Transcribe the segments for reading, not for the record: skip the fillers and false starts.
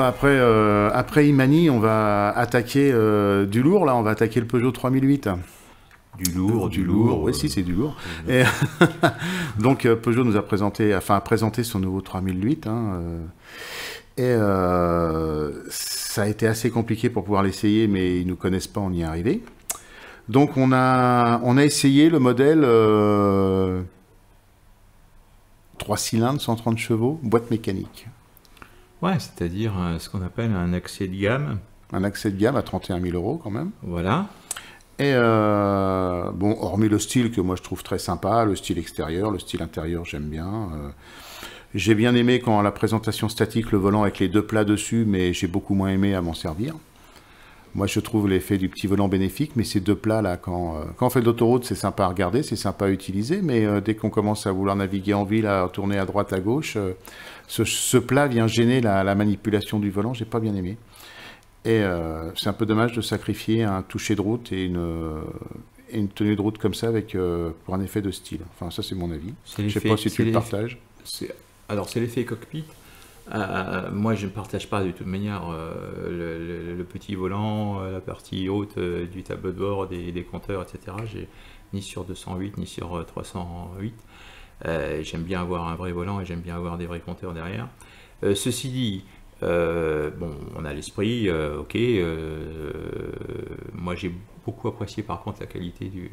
Après Imani, on va attaquer du lourd, là, on va attaquer le Peugeot 3008. Du lourd. Oui, si, c'est du lourd. Et donc, Peugeot nous a a présenté son nouveau 3008. Ça a été assez compliqué pour pouvoir l'essayer, mais ils ne nous connaissent pas, on y est arrivé. Donc, on a essayé le modèle 3 cylindres, 130 chevaux, boîte mécanique. Ouais, c'est-à-dire ce qu'on appelle un accès de gamme. Un accès de gamme à 31 000 € quand même. Voilà. Et bon, hormis le style que moi je trouve très sympa, le style extérieur, le style intérieur j'aime bien. J'ai bien aimé quand la présentation statique, le volant avec les deux plats dessus, mais j'ai beaucoup moins aimé à m'en servir. Moi je trouve l'effet du petit volant bénéfique, mais ces deux plats là, quand on fait de l'autoroute, c'est sympa à regarder, c'est sympa à utiliser, mais dès qu'on commence à vouloir naviguer en ville, à tourner à droite, à gauche, ce plat vient gêner la manipulation du volant, j'ai pas bien aimé. Et c'est un peu dommage de sacrifier un toucher de route et une tenue de route comme ça pour un effet de style. Enfin, ça, c'est mon avis. Je ne sais pas si tu le partages. Alors, c'est l'effet cockpit. Moi, je ne partage pas de toute manière le petit volant, la partie haute du tableau de bord, des compteurs, etc. Ni sur 208, ni sur 308. J'aime bien avoir un vrai volant et j'aime bien avoir des vrais compteurs derrière. Ceci dit, bon, on a l'esprit, ok. Moi, j'ai beaucoup apprécié par contre la qualité de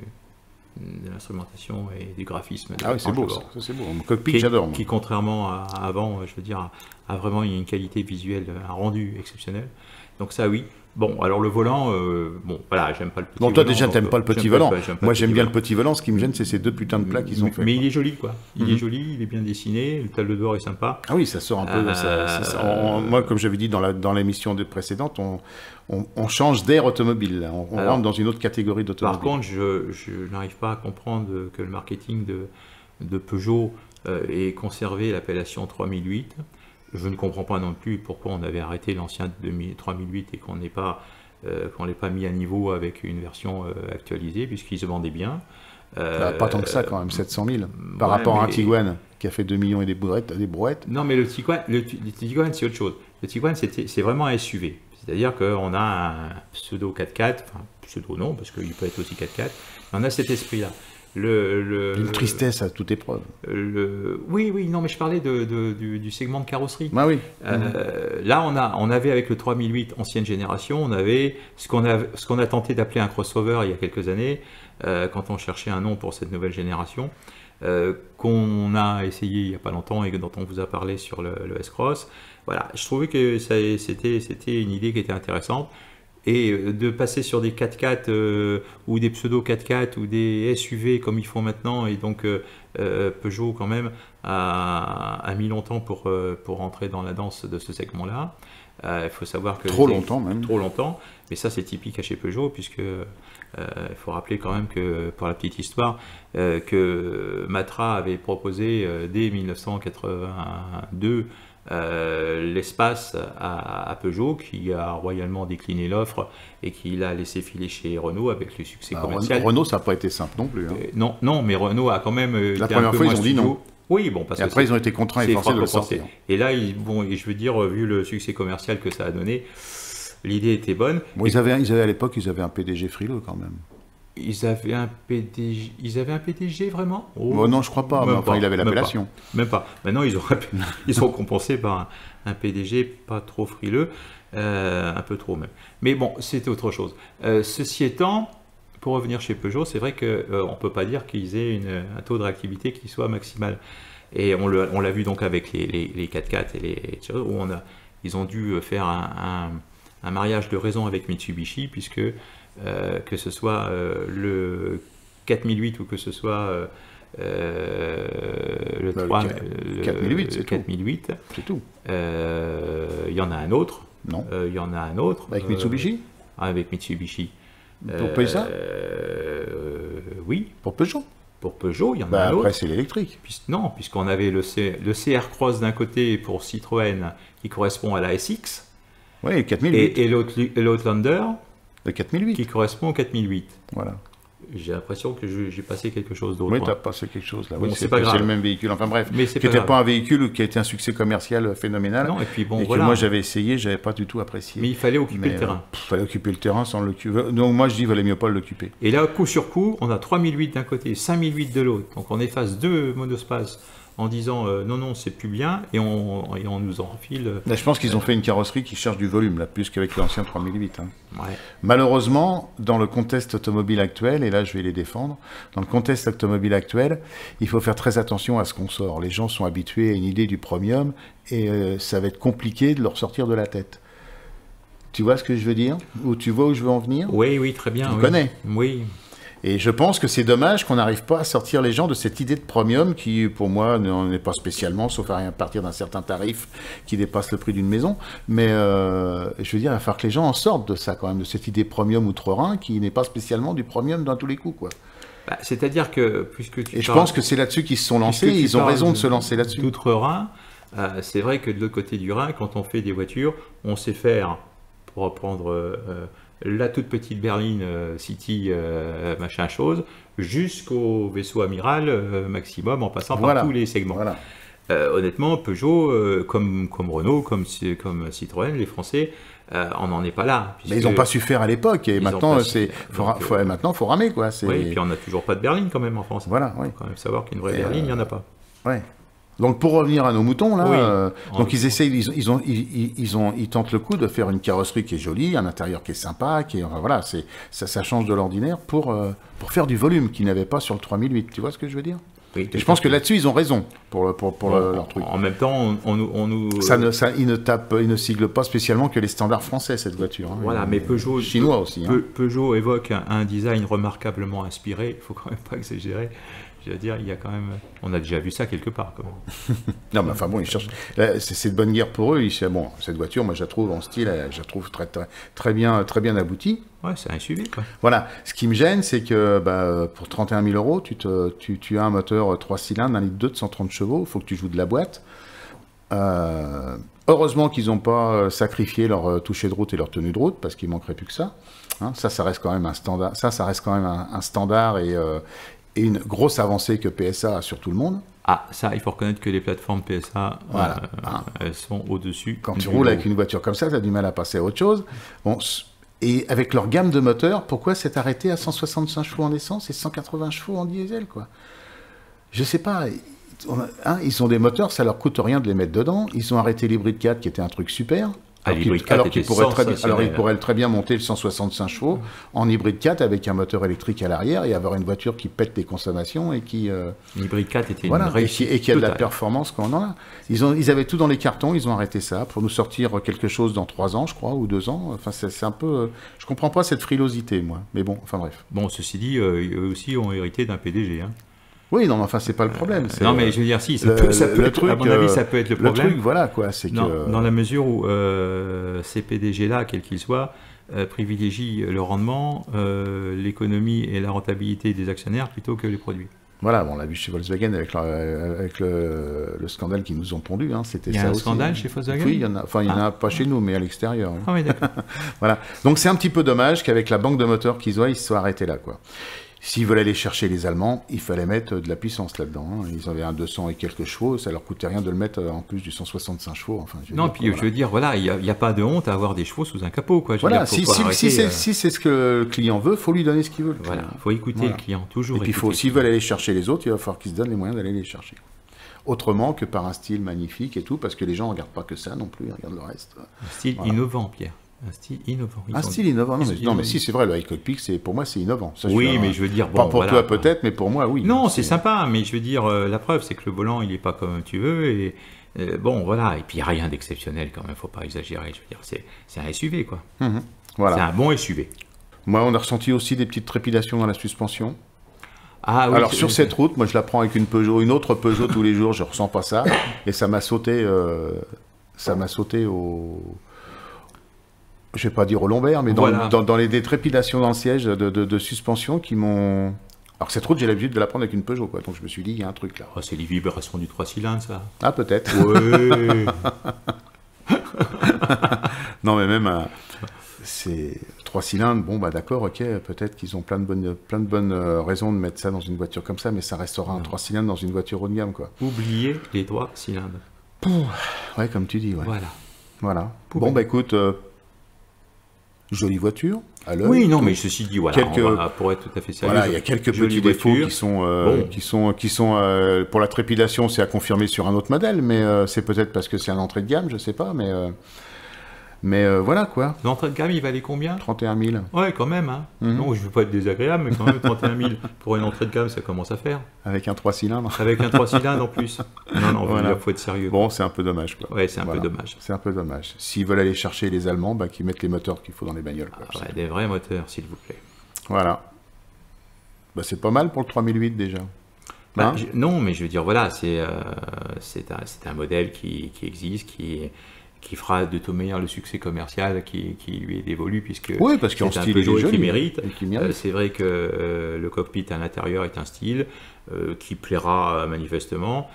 l'instrumentation et du graphisme. Ah oui, c'est beau, ça c'est beau. Mon cockpit, j'adore. Qui, contrairement à avant, je veux dire, a vraiment une qualité visuelle, un rendu exceptionnel. Donc ça, oui. Bon, alors le volant, bon, voilà, j'aime pas le petit volant. Bon, toi déjà, t'aimes pas le petit volant. Moi, j'aime bien le volant. petit volant. Ce qui me gêne, c'est ces deux putains de plats qu'ils ont fait. Mais il est joli, quoi. Il est joli, il est bien dessiné, le tableau de bord est sympa. Ah oui, ça sort un peu. Moi, comme j'avais dit dans l'émission précédente, on change d'air automobile. On rentre dans une autre catégorie d'automobile. Par contre, je n'arrive pas à comprendre que le marketing de Peugeot ait conservé l'appellation 3008. Je ne comprends pas non plus pourquoi on avait arrêté l'ancien 3008 et qu'on l'ait pas mis à niveau avec une version actualisée, puisqu'il se vendait bien. Pas tant que ça quand même, 700 000 par rapport à un Tiguan qui a fait 2 millions et des brouettes. Non, mais le Tiguan c'est autre chose. Le Tiguan, c'est vraiment un SUV. C'est-à-dire qu'on a un pseudo 4x4, enfin pseudo non, parce qu'il peut être aussi 4x4. On a cet esprit-là. Une tristesse à toute épreuve. Oui, non, mais je parlais du segment de carrosserie. Ah oui. Là, on avait avec le 3008 ancienne génération, on avait ce qu'on a tenté d'appeler un crossover il y a quelques années, quand on cherchait un nom pour cette nouvelle génération, qu'on a essayé il n'y a pas longtemps et dont on vous a parlé sur le S-Cross. Voilà, je trouvais que c'était une idée qui était intéressante. Et de passer sur des 4x4 ou des pseudo 4x4 ou des SUV comme ils font maintenant, et donc Peugeot quand même a mis longtemps pour rentrer dans la danse de ce segment-là. Il faut savoir que... Trop longtemps même. Trop longtemps, mais ça c'est typique à chez Peugeot, puisque il faut rappeler quand même que, pour la petite histoire, que Matra avait proposé dès 1982 l'espace à Peugeot, qui a royalement décliné l'offre et qui l'a laissé filer chez Renault avec le succès commercial. Renault, ça n'a pas été simple non plus. Non, mais Renault a quand même la première fois, ils ont dit non. Oui, bon, parce et après, ils ont été contraints et forcés de le sortir. Et là, je veux dire, vu le succès commercial que ça a donné, l'idée était bonne. Bon, à l'époque, ils avaient un PDG frileux quand même. Ils avaient un PDG vraiment? Oh, non, je crois pas. Mais enfin, il avait l'appellation. Même pas. Maintenant, ils sont compensés par un PDG pas trop frileux, un peu trop même. Mais bon, c'était autre chose. Ceci étant, pour revenir chez Peugeot, c'est vrai qu'on ne peut pas dire qu'ils aient un taux de réactivité qui soit maximal. Et on l'a vu donc avec les 4x4 et les où ils ont dû faire un mariage de raison avec Mitsubishi, puisque que ce soit le 4008 ou que ce soit le 4008, c'est tout. Il y en a un autre. Non. Il y en a un autre. Avec Mitsubishi. Avec Mitsubishi. Pour Peugeot. Oui. Pour Peugeot. Pour Peugeot, il y en a un autre. Après, c'est l'électrique. Non, puisqu'on avait le CR Cross d'un côté pour Citroën, qui correspond à la SX. Oui, 4008. Et l'Outlander. Le 4008. Qui correspond au 4008. Voilà. j'ai l'impression que j'ai passé quelque chose d'autre. Oui, tu as passé quelque chose là. Bon, Oui, c'est pas grave. C'est le même véhicule. Enfin bref, Mais c'est qui pas n'était grave. pas un véhicule qui a été un succès commercial phénoménal. Non, et puis bon, et voilà. que moi j'avais essayé, j'avais pas du tout apprécié. Mais il fallait occuper le terrain. Il fallait occuper le terrain sans l'occuper. Donc moi je dis, il valait mieux pas l'occuper. Et là, coup sur coup, on a 3008 d'un côté, 5008 de l'autre. Donc on efface deux monospaces en disant non, non, c'est plus bien, et on nous enfile. Là, je pense qu'ils ont fait une carrosserie qui cherche du volume, là, plus qu'avec l'ancien 3008. Hein. Ouais. Malheureusement, dans le contexte automobile actuel, et là je vais les défendre, dans le contexte automobile actuel, il faut faire très attention à ce qu'on sort. Les gens sont habitués à une idée du premium, et ça va être compliqué de leur sortir de la tête. Tu vois ce que je veux dire? Ou tu vois où je veux en venir? Oui, oui, très bien. Tu oui. connais? Oui. Et je pense que c'est dommage qu'on n'arrive pas à sortir les gens de cette idée de premium qui, pour moi, n'en est pas spécialement, sauf à partir d'un certain tarif qui dépasse le prix d'une maison. Mais je veux dire, il va falloir que les gens en sortent de ça quand même, de cette idée premium outre-Rhin qui n'est pas spécialement du premium dans tous les coups, quoi. Bah, c'est-à-dire que, puisque tu Et je pense que c'est là-dessus qu'ils se sont lancés, et ils ont raison de se lancer là-dessus. D'outre-Rhin, c'est vrai que de l'autre côté du Rhin, quand on fait des voitures, on sait faire, pour reprendre la toute petite berline City, machin chose, jusqu'au vaisseau amiral maximum, en passant par tous les segments. Voilà. Honnêtement, Peugeot, comme Renault, comme Citroën, les Français, on n'en est pas là. Mais ils n'ont pas su faire à l'époque, et maintenant, maintenant, faut ramer, quoi. Oui, et puis on n'a toujours pas de berline quand même en France. Voilà, oui. Il faut quand même savoir qu'une vraie berline, il n'y en a pas. Ouais. Donc pour revenir à nos moutons là, Oui. Donc ils essayent, ils tentent le coup de faire une carrosserie qui est jolie, un intérieur qui est sympa, enfin, voilà, ça change de l'ordinaire pour faire du volume qu'ils n'avaient pas sur le 3008. Tu vois ce que je veux dire? Oui, et je pense que là-dessus ils ont raison pour leur truc. En même temps, on nous ils ne siglent pas spécialement que les standards français cette voiture. Hein. Voilà, mais Peugeot chinois aussi. Peugeot évoque un design remarquablement inspiré. Il faut quand même pas exagérer. Je veux dire, il y a quand même, on a déjà vu ça quelque part. Quand même. Non, mais enfin bon, ils cherchent. C'est de bonne guerre pour eux. Bon, cette voiture, moi, je la trouve en style, je la trouve très bien aboutie. Ouais, c'est un SUV, quoi. Voilà. Ce qui me gêne, c'est que pour 31 000 euros, tu as un moteur 3 cylindres, 1,2 litre de 130 chevaux. Il faut que tu joues de la boîte. Heureusement qu'ils n'ont pas sacrifié leur toucher de route et leur tenue de route, parce qu'il manquerait plus que ça. Hein, ça reste quand même un standard. Ça reste quand même un standard et une grosse avancée que PSA a sur tout le monde. Ah, ça, il faut reconnaître que les plateformes PSA, voilà. elles sont au-dessus. Quand tu roules avec une voiture comme ça, tu as du mal à passer à autre chose. Bon, et avec leur gamme de moteurs, pourquoi s'être arrêté à 165 chevaux en essence et 180 chevaux en diesel, quoi? Je sais pas. Ils ont des moteurs, ça leur coûte rien de les mettre dedans. Ils ont arrêté l'hybride 4 qui était un truc super. Alors qu'il pourrait très bien monter le 165 chevaux en hybride 4 avec un moteur électrique à l'arrière et avoir une voiture qui pète les consommations et qui... L'hybride 4 était une réussite et qui a de la performance quand on en a. Ils avaient tout dans les cartons, ils ont arrêté ça pour nous sortir quelque chose dans 3 ans, je crois, ou 2 ans. Enfin, c'est un peu... je comprends pas cette frilosité, moi. Mais bon, enfin bref. Bon, ceci dit, eux aussi ont hérité d'un PDG, hein. Oui, non, mais enfin, c'est pas le problème. Non, mais je veux dire, si, à mon avis, ça peut être le problème. Le truc, voilà, quoi, c'est que... Dans la mesure où ces PDG-là, quels qu'ils soient, privilégient le rendement, l'économie et la rentabilité des actionnaires plutôt que les produits. Voilà, on l'a vu chez Volkswagen avec le scandale qu'ils nous ont pondu. Hein, c'était ça aussi. Il y a un scandale chez Volkswagen? Oui, il y en a. Enfin, il y en a pas chez nous, mais à l'extérieur. Ah oui, d'accord. Voilà. Donc c'est un petit peu dommage qu'avec la banque de moteurs qu'ils ont, ils se soient arrêtés là, quoi. S'ils veulent aller chercher les Allemands, il fallait mettre de la puissance là-dedans. Hein. Ils avaient un 200 et quelques chevaux, ça leur coûtait rien de le mettre en plus du 165 chevaux. Enfin, je veux dire, voilà, il n'y a pas de honte à avoir des chevaux sous un capot, quoi. Voilà, si c'est ce que le client veut, il faut lui donner ce qu'il veut. Voilà, il faut écouter le client, toujours. Et puis, s'ils veulent aller chercher les autres, il va falloir qu'ils se donnent les moyens d'aller les chercher. Autrement que par un style magnifique et tout, parce que les gens ne regardent pas que ça non plus, ils regardent le reste. Un style innovant, Pierre. Un style innovant. Style innovant, non mais si, c'est vrai, le high cockpit, pour moi, c'est innovant. Ça, oui, mais je veux dire... Pas pour toi peut-être, mais pour moi, oui. Non, c'est sympa, mais je veux dire, la preuve, c'est que le volant, il n'est pas comme tu veux, et bon, voilà, et puis il n'y a rien d'exceptionnel quand même, il ne faut pas exagérer, je veux dire, c'est un SUV, quoi. Voilà. C'est un bon SUV. Moi, on a ressenti aussi des petites trépidations dans la suspension. Ah, oui, alors sur cette route, moi je la prends avec une autre Peugeot tous les jours, je ressens pas ça, et ça m'a sauté au... Je vais pas dire au lombaire, mais dans les trépidations dans le siège de suspension qui m'ont... Alors cette route, j'ai l'habitude de la prendre avec une Peugeot, quoi. Donc je me suis dit, il y a un truc là. Oh, c'est les vibrations du 3 cylindres, ça. Ah, peut-être. Ouais. Non, mais même... c'est 3 cylindres, bon bah d'accord, ok, peut-être qu'ils ont plein de bonnes raisons de mettre ça dans une voiture comme ça, mais ça restera un 3 cylindres dans une voiture haut de gamme, quoi. Oubliez les 3 cylindres. Ouais, comme tu dis, ouais. Voilà. Poubelle. Bon bah écoute, jolie voiture, à l'œil. Oui, non, mais ceci dit, voilà, pour être tout à fait sérieux. Voilà, il y a quelques petits défauts qui sont pour la trépidation, c'est à confirmer sur un autre modèle, mais c'est peut-être parce que c'est un entrée de gamme, je sais pas, mais voilà quoi. L'entrée de gamme, il valait combien? 31 000. Ouais, quand même. Hein. Non, je veux pas être désagréable, mais quand même 31 000 pour une entrée de gamme, ça commence à faire. Avec un 3 cylindres. Avec un 3 cylindres en plus. Non, voilà. Il faut être sérieux. Bon, c'est un peu dommage, quoi. Ouais, c'est un peu dommage. C'est un peu dommage. S'ils veulent aller chercher les Allemands, bah, qu'ils mettent les moteurs qu'il faut dans les bagnoles. Quoi, ouais, des vrais moteurs, s'il vous plaît. Voilà. Bah, c'est pas mal pour le 3008 déjà. Bah, non, mais je veux dire, voilà, c'est un modèle qui existe, qui fera de toute manière le succès commercial qui lui est dévolu, puisque oui, parce qu'en style Peugeot joli, qui mérite. C'est vrai que le cockpit à l'intérieur est un style qui plaira manifestement,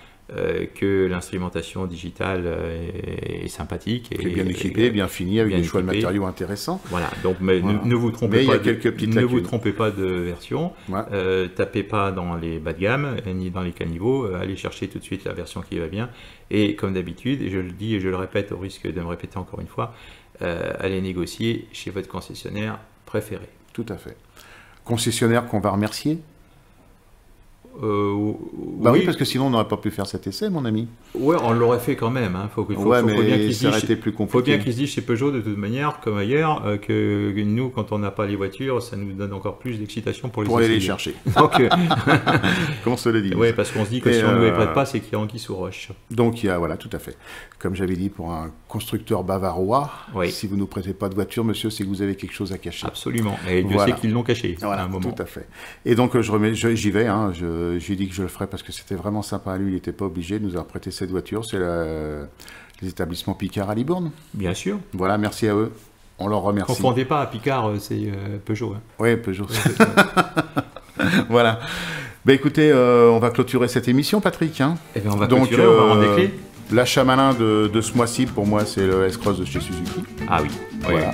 que l'instrumentation digitale est sympathique. Et bien équipé, bien fini, avec des choix de matériaux intéressants. Voilà, donc ne vous trompez pas. Ne vous trompez pas de version. Ouais. Tapez pas dans les bas de gamme ni dans les caniveaux. Allez chercher tout de suite la version qui va bien. Et comme d'habitude, et je le dis et je le répète au risque de me répéter encore une fois, allez négocier chez votre concessionnaire préféré. Tout à fait. Concessionnaire qu'on va remercier. Oui, parce que sinon on n'aurait pas pu faire cet essai, mon ami. Ouais, on l'aurait fait quand même. Hein. Faut bien qu'il se dise chez Peugeot de toute manière, comme ailleurs, que nous, quand on n'a pas les voitures, ça nous donne encore plus d'excitation pour aller les chercher. Donc, qu'on se le dise. Oui, parce qu'on se dit que si on ne nous les prête pas, c'est qu'il y a anguille sous roche. Donc il y a, voilà, tout à fait. Comme j'avais dit pour un constructeur bavarois, si vous ne nous prêtez pas de voiture, monsieur, c'est que vous avez quelque chose à cacher. Absolument. Et Dieu sait qu'ils l'ont caché à un moment. Tout à fait. Et donc j'y vais. Hein, j'ai dit que je le ferais parce que c'était vraiment sympa à lui. Il n'était pas obligé de nous avoir prêté cette voiture. C'est les établissements Picard à Libourne. Bien sûr. Voilà, merci à eux. On leur remercie. Ne confondez pas, Picard, c'est Peugeot. Hein. Oui, Peugeot. Voilà. Ben, écoutez, on va clôturer cette émission, Patrick. Hein. Eh bien, on va clôturer, on va rendre des clés. L'achat malin de ce mois-ci, pour moi, c'est le S-Cross de chez Suzuki. Ah oui, voilà.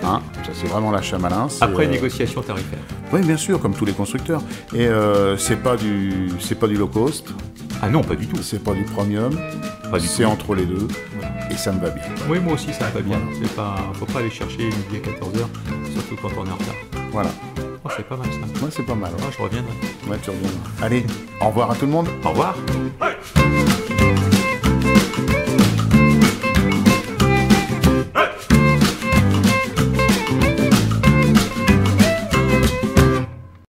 Hein, ça, c'est vraiment l'achat malin. Après négociation tarifaire. Oui, bien sûr, comme tous les constructeurs. Et c'est pas du low cost. Ah non, pas du tout. C'est pas du premium. C'est entre les deux. Voilà. Et ça me va bien. Oui, moi aussi, ça me va bien. Faut pas aller chercher midi à 14h, surtout quand on est en retard. Voilà. Oh, c'est pas mal ça. Ouais, c'est pas mal. Ouais. Je reviendrai. Ouais, tu reviendras. Allez, au revoir à tout le monde. Au revoir. Ouais.